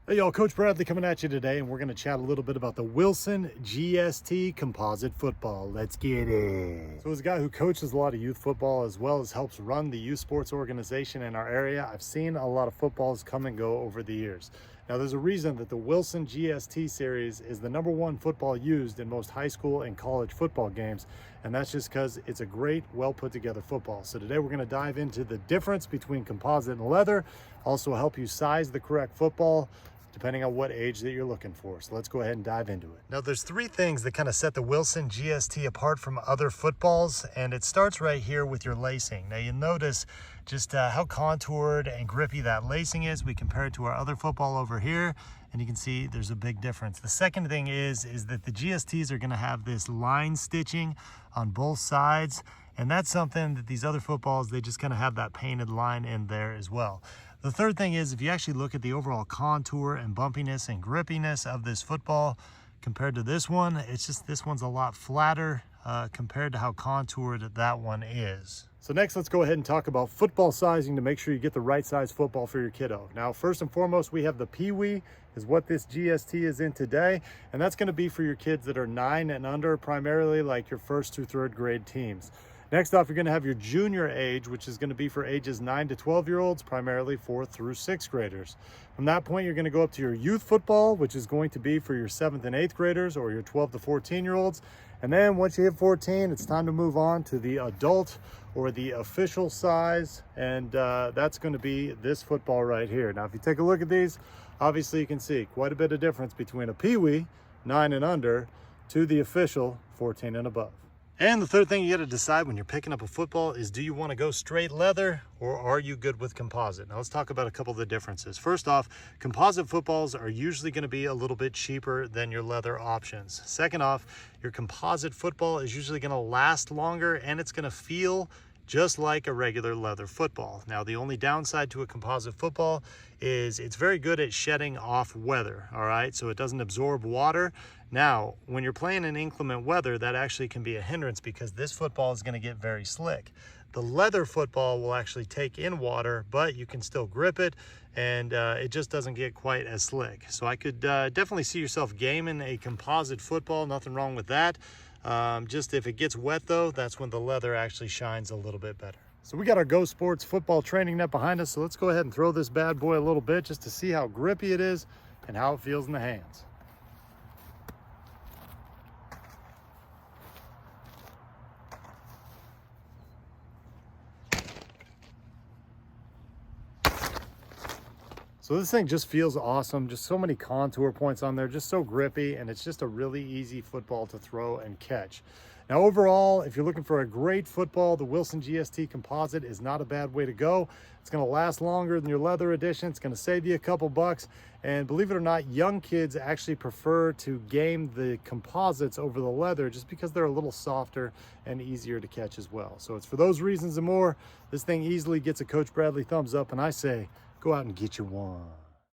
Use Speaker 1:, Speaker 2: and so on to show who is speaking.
Speaker 1: Hey y'all, Coach Bradley coming at you today, and we're going to chat a little bit about the Wilson GST Composite Football. Let's get it. So as a guy who coaches a lot of youth football as well as helps run the youth sports organization in our area, I've seen a lot of footballs come and go over the years. Now there's a reason that the Wilson GST series is the #1 football used in most high school and college football games, and that's just because it's a great, well put together football. So today we're going to dive into the difference between composite and leather, also help you size the correct football depending on what age that you're looking for. So let's go ahead and dive into it. Now there's three things that kind of set the Wilson GST apart from other footballs, and it starts right here with your lacing. Now you notice just how contoured and grippy that lacing is. We compare it to our other football over here, and you can see there's a big difference. The second thing is that the GSTs are gonna have this line stitching on both sides, and that's something that these other footballs, they just kind of have that painted line in there as well. The third thing is, if you actually look at the overall contour and bumpiness and grippiness of this football compared to this one, it's just this one's a lot flatter compared to how contoured that one is. So next, let's go ahead and talk about football sizing to make sure you get the right size football for your kiddo. Now, first and foremost, we have the Pee-wee is what this GST is in today, and that's going to be for your kids that are 9 and under, primarily like your 1st through 3rd grade teams. Next off, you're going to have your junior age, which is going to be for ages 9 to 12-year-olds, primarily 4th through 6th graders. From that point, you're going to go up to your youth football, which is going to be for your 7th and 8th graders or your 12 to 14-year-olds. And then once you hit 14, it's time to move on to the adult or the official size, and that's going to be this football right here. Now, if you take a look at these, obviously you can see quite a bit of difference between a Pee-wee, 9 and under, to the official, 14 and above. And the third thing you got to decide when you're picking up a football is, do you want to go straight leather or are you good with composite? Now let's talk about a couple of the differences. First off, composite footballs are usually going to be a little bit cheaper than your leather options. Second off, your composite football is usually going to last longer and it's going to feel just like a regular leather football. Now, the only downside to a composite football is it's very good at shedding off weather, all right? So it doesn't absorb water. Now, when you're playing in inclement weather, that actually can be a hindrance because this football is gonna get very slick. The leather football will actually take in water, but you can still grip it, and it just doesn't get quite as slick. So I could definitely see yourself gaming a composite football, nothing wrong with that. Just if it gets wet though, that's when the leather actually shines a little bit better. So we got our Go Sports football training net behind us, so let's go ahead and throw this bad boy a little bit just to see how grippy it is and how it feels in the hands. So this thing just feels awesome. Just so many contour points on there, just so grippy, and it's just a really easy football to throw and catch. Now overall, if you're looking for a great football, the Wilson GST Composite is not a bad way to go. It's gonna last longer than your leather edition. It's gonna save you a couple bucks. And believe it or not, young kids actually prefer to game the composites over the leather just because they're a little softer and easier to catch as well. So it's for those reasons and more, this thing easily gets a Coach Bradley thumbs up, and I say, go out and get you one.